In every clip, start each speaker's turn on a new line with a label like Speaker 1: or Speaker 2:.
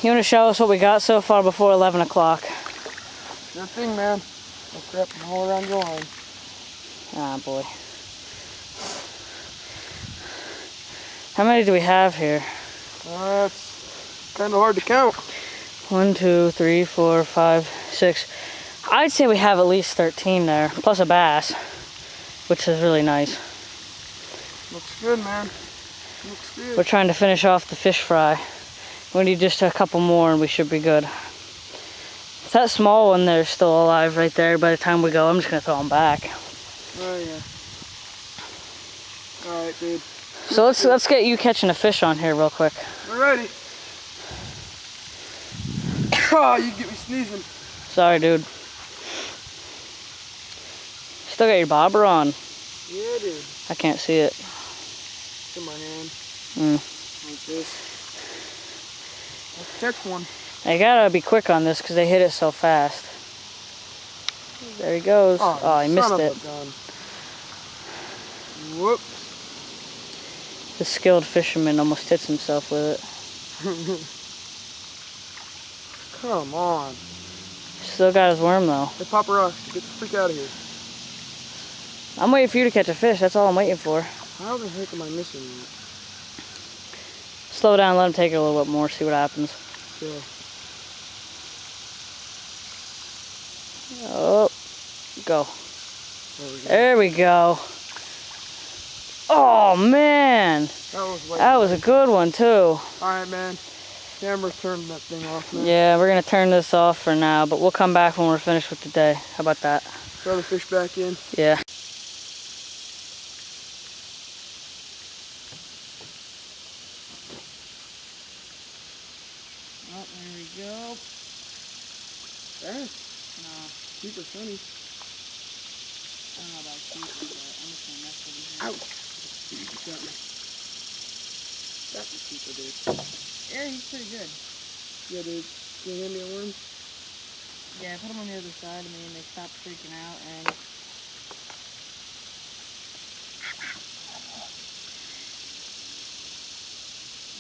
Speaker 1: You want to show us what we got so far before 11 o'clock?
Speaker 2: Sure thing, man. I'll strap them all around your line.
Speaker 1: Ah, boy. How many do we have here?
Speaker 2: It's kind of hard to count.
Speaker 1: 1, 2, 3, 4, 5, 6. I'd say we have at least 13 there, plus a bass, which is really nice.
Speaker 2: Looks good, man. Looks good.
Speaker 1: We're trying to finish off the fish fry. We need just a couple more and we should be good. That small one there's still alive right there. By the time we go, I'm just gonna throw them back.
Speaker 2: Oh yeah. All right, dude.
Speaker 1: So let's get you catching a fish on here real quick.
Speaker 2: We're ready. Oh, you get me sneezing.
Speaker 1: Sorry, dude. Still got your bobber on.
Speaker 2: Yeah, dude.
Speaker 1: I can't see it.
Speaker 2: It's in my hand. Like this. Let's catch one.
Speaker 1: I gotta be quick on this because they hit it so fast. There he goes. Oh, he missed it.
Speaker 2: Whoops.
Speaker 1: The skilled fisherman almost hits himself with it.
Speaker 2: Come on.
Speaker 1: Still got his worm though.
Speaker 2: Hey, Papa Rock, get the freak out of here.
Speaker 1: I'm waiting for you to catch a fish. That's all I'm waiting for.
Speaker 2: How the heck am I missing that?
Speaker 1: Slow down, let him take it a little bit more, see what happens.
Speaker 2: Yeah.
Speaker 1: Oh, go. There we go. Oh man, that was a good one too.
Speaker 2: All right, man. Camera's turning that thing off, man.
Speaker 1: Yeah, we're gonna turn this off for now, but we'll come back when we're finished with the day. How about that?
Speaker 2: Throw the fish back in.
Speaker 1: Yeah. Oh, there we go.
Speaker 2: Bass.
Speaker 1: No,
Speaker 2: Super funny.
Speaker 1: I don't know about keeper, but I'm just gonna mess with him.
Speaker 2: Ouch. Got me. Got me, keeper, dude.
Speaker 1: Yeah, he's pretty good.
Speaker 2: Yeah, dude. Can you hand me a worm?
Speaker 1: Yeah, I put him on the other side of me and they stopped freaking out and...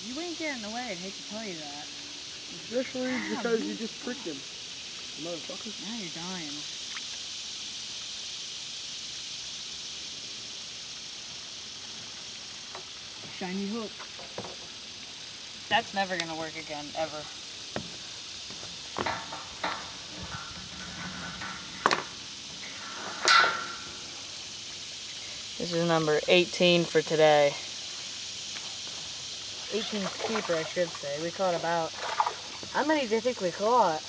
Speaker 1: You ain't getting away, I'd hate to tell you that.
Speaker 2: Especially because you just pricked him. Motherfucker.
Speaker 1: Now you're dying. Shiny hook. That's never gonna work again, ever. This is number 18 for today. 18th keeper, I should say. We caught about... How many do you think we caught?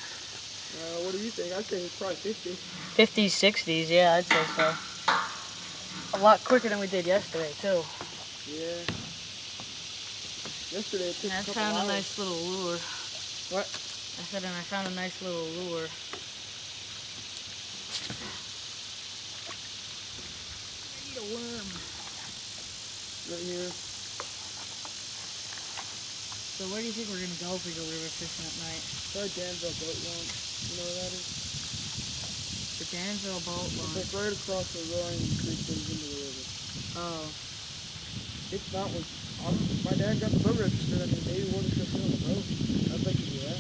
Speaker 2: What do you think? I'd say it's probably 50.
Speaker 1: 50s, 60s, yeah, I'd say so. A lot quicker than we did yesterday, too.
Speaker 2: Yeah. Yesterday it took
Speaker 1: I
Speaker 2: a couple
Speaker 1: found
Speaker 2: hours.
Speaker 1: a nice little lure.
Speaker 2: What?
Speaker 1: I said, and I found a nice little lure. I need a worm.
Speaker 2: Right here.
Speaker 1: So where do you think we're going to go if we go river fishing at night?
Speaker 2: Probably Danville Boat Launch. You know where that is?
Speaker 1: The Danville Boat Launch.
Speaker 2: It's like right across the Roaring Creek and into the river.
Speaker 1: Oh.
Speaker 2: It's not what... My dad got the boat registered. I mean, maybe we'll just go sit on the boat. I'd like to do that.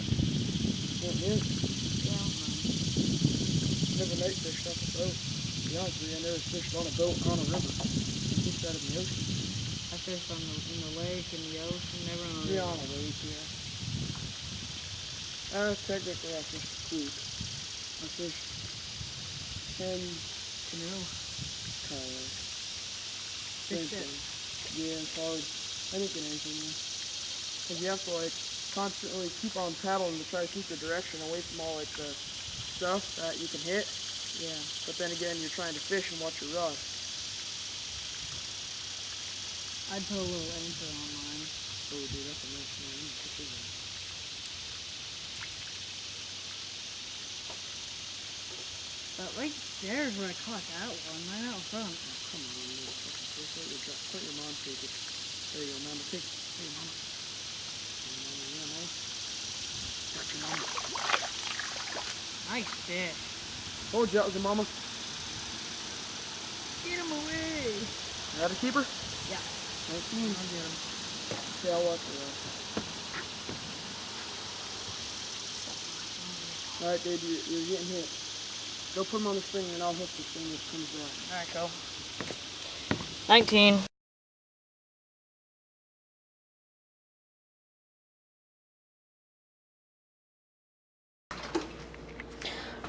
Speaker 2: What near?
Speaker 1: Yeah, I don't know.
Speaker 2: Never night fished off a boat. To be honest with you, I never fished on a boat on a river. I fished out of the ocean.
Speaker 1: I fished on in the lake, in the ocean, never on a river.
Speaker 2: Yeah, on a lake, yeah. Technically I fished the creek. I fished 10
Speaker 1: Canoe.
Speaker 2: kayak.
Speaker 1: Fished it.
Speaker 2: Yeah, it's hard. I didn't get anything there. Because you have to like constantly keep on paddling to try to keep the direction away from all like the stuff that you can hit.
Speaker 1: Yeah.
Speaker 2: But then again, you're trying to fish and watch your rod.
Speaker 1: I'd put a little anchor on mine.
Speaker 2: Oh, dude, that's a nice one.
Speaker 1: But right there is where I caught that one, right out front.
Speaker 2: Oh, come on, you little fucking fish. Let your mom take it. There you go, Mama. Take it. Here, Mama. Yeah, nice. Got your mama.
Speaker 1: Nice fish.
Speaker 2: Told you that was your mama.
Speaker 1: Get him away.
Speaker 2: You got a keeper?
Speaker 1: Yeah.
Speaker 2: 19.
Speaker 1: I'll get him.
Speaker 2: Yeah, I'll watch it. Alright, dude, you're getting hit. Go put them on the string and I'll hook the string that comes back.
Speaker 1: Alright, go. 19.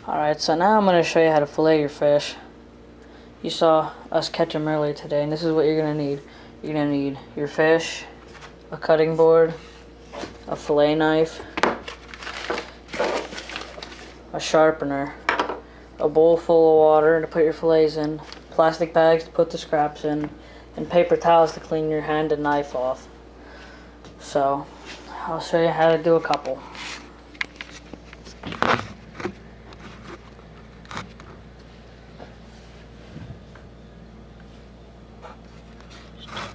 Speaker 1: Alright, so now I'm going to show you how to fillet your fish. You saw us catch them earlier today, and this is what you're going to need. You're going to need your fish, a cutting board, a fillet knife, a sharpener, a bowl full of water to put your fillets in, plastic bags to put the scraps in, and paper towels to clean your hand and knife off. So, I'll show you how to do a couple.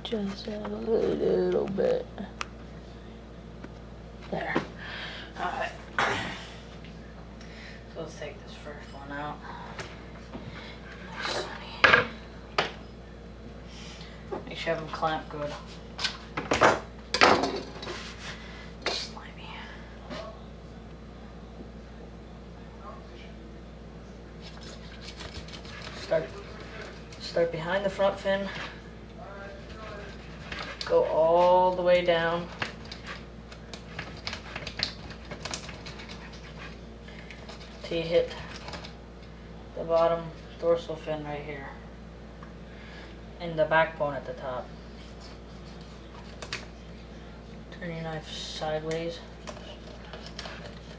Speaker 1: Just a little bit. There. Alright. So let's take this first one out. Nice, sunny. Make sure you have them clamped good. Slimy. Start behind the front fin. Go all the way down. Till you hit the bottom dorsal fin right here. And the backbone at the top. Turn your knife sideways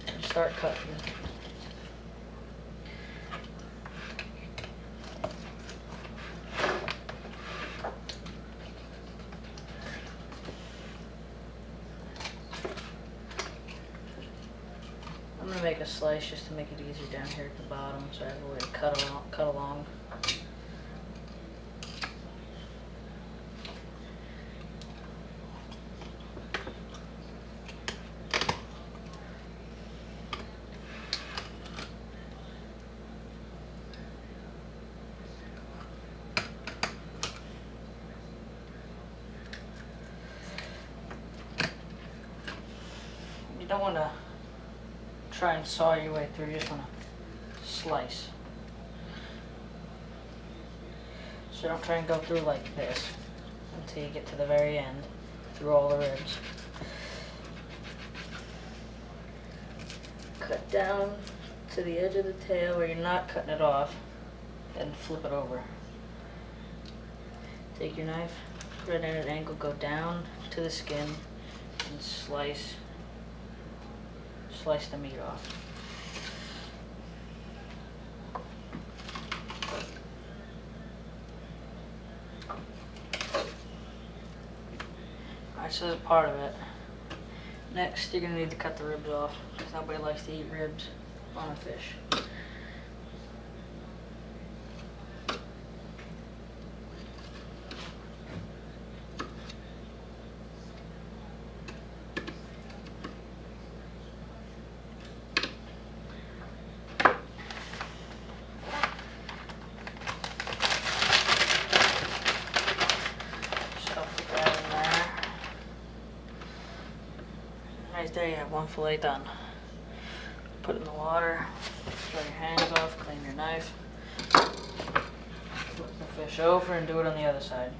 Speaker 1: and start cutting. I'm going to make a slice just to make it easier down here at the bottom, so I have a way to cut along. You don't want to try and saw your way through, you just want to slice. So don't try and go through like this until you get to the very end, through all the ribs. Cut down to the edge of the tail where you're not cutting it off, then flip it over. Take your knife, put it at an angle, go down to the skin, and slice the meat off. Alright, so that's part of it. Next, you're going to need to cut the ribs off, because nobody likes to eat ribs on a fish. Right there, you have one fillet done. Put it in the water, dry your hands off, clean your knife, flip the fish over and do it on the other side.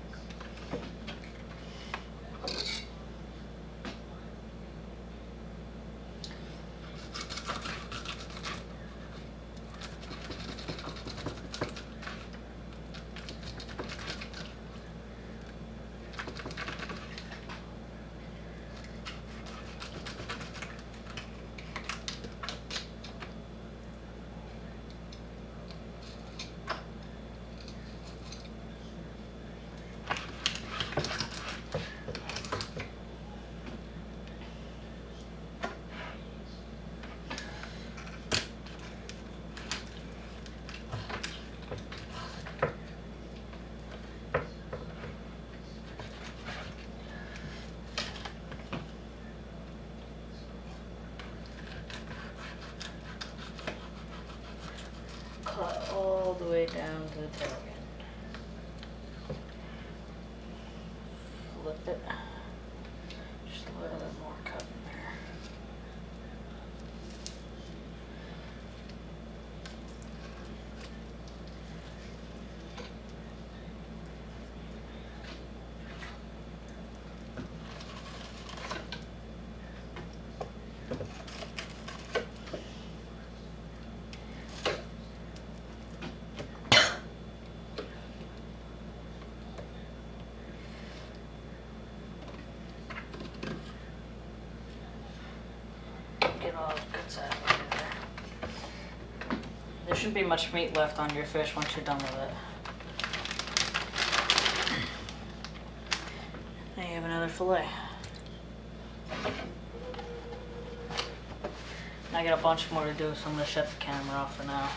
Speaker 1: Cut all the way down to the tail end. Flip it. Just a little bit more cut in shouldn't be much meat left on your fish once you're done with it. Now you have another fillet. I got a bunch more to do, so I'm going to shut the camera off for now.